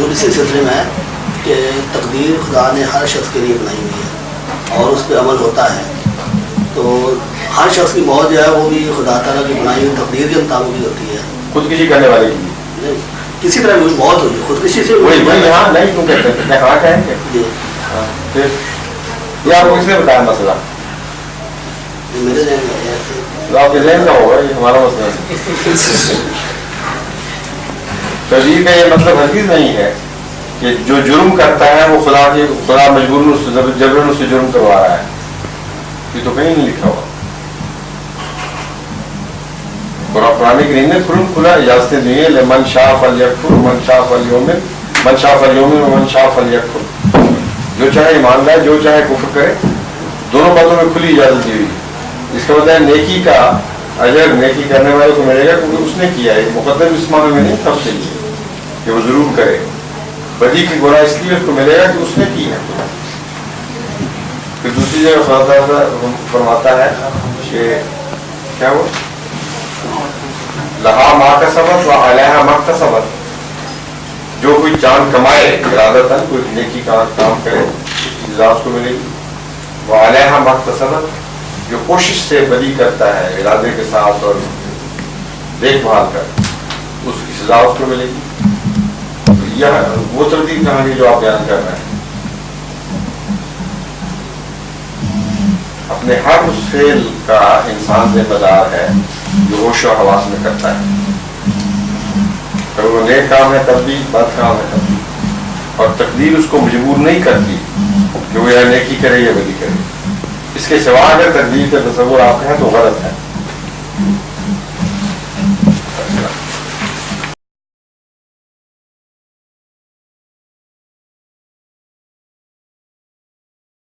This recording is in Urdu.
حضور اسی سلسلے میں ہے کہ تقدیر خدا نے ہر شخص کے لیے بنائی ہوئی ہے اور اس پہ عمل ہوتا ہے. تو ہر شخص کی موت جو ہے وہ بھی خدا تعالیٰ کی بنائی ہوئی تقدیر کے مطابق ہی ہوتی ہے. خودکشی کرنے والے کی کسی طرح کوئی موت ہوگی خودکشی سے یہاں نہیں کیوں کہتے ہیں کہاں کہیں گے یہ آپ کو کس نے بتایا مسئلہ؟ میرے ذہن میں آپ کے ذہن کا ہوگا یہ ہمارا مسئلہ ہے. تقدیر کا یہ مطلب ہرگز نہیں ہے کہ جو جرم کرتا ہے وہ خدا مجبور جبرن اس سے جرم کروا رہا ہے. یہ تو کہیں نہیں لکھا ہوا. قرآن کریم نے کھلا اجازتیں دی ہیں لمن شاء فلیکفر من شاء فلیؤمن من شاء فلیؤمن ومن شاء فلیکفر. جو چاہے ایمان لائے جو چاہے کفر کرے. دونوں باتوں میں کھلی اجازت دی ہوئی. اس کا مطلب نیکی کا اجر نیکی کرنے والے کو ملے گا کیونکہ اس نے کیا ہے. مقدم اس معنی میں نہیں تھا اس کے لیے کہ وہ ضرور کرے. بدی کی گناہ اس لیے اس کو ملے گا کہ اس نے کی ہے. پھر دوسری جگہ خدا فرماتا ہے کہ کیا وہ لہا ما کسبت و علیہا ما اکتسبت. جو کوئی چاند کمائے ارادتاً کوئی نیکی کا کام کرے سزا اس کو ملے گی. وہ علیہا ما اکتسبت. جو کوشش سے بدی کرتا ہے ارادے کے ساتھ اور دیکھ بھال کر اس کی سزا اس کو ملے گی. یہ وہ ترتیب کہانی جو آپ بیان کر رہے ہیں. اپنے ہر اس فعل کا انسان ذمہ دار ہے جو ہوش و حواس میں کرتا ہے. اگر وہ نیک کام ہے تب بھی بد کام ہے تب بھی. اور تقدیر اس کو مجبور نہیں کرتی کہ وہ یا نیکی کرے یا بدی کرے. اس کے سوا اگر تقدیر کا تصور آپ ہیں تو غلط ہے.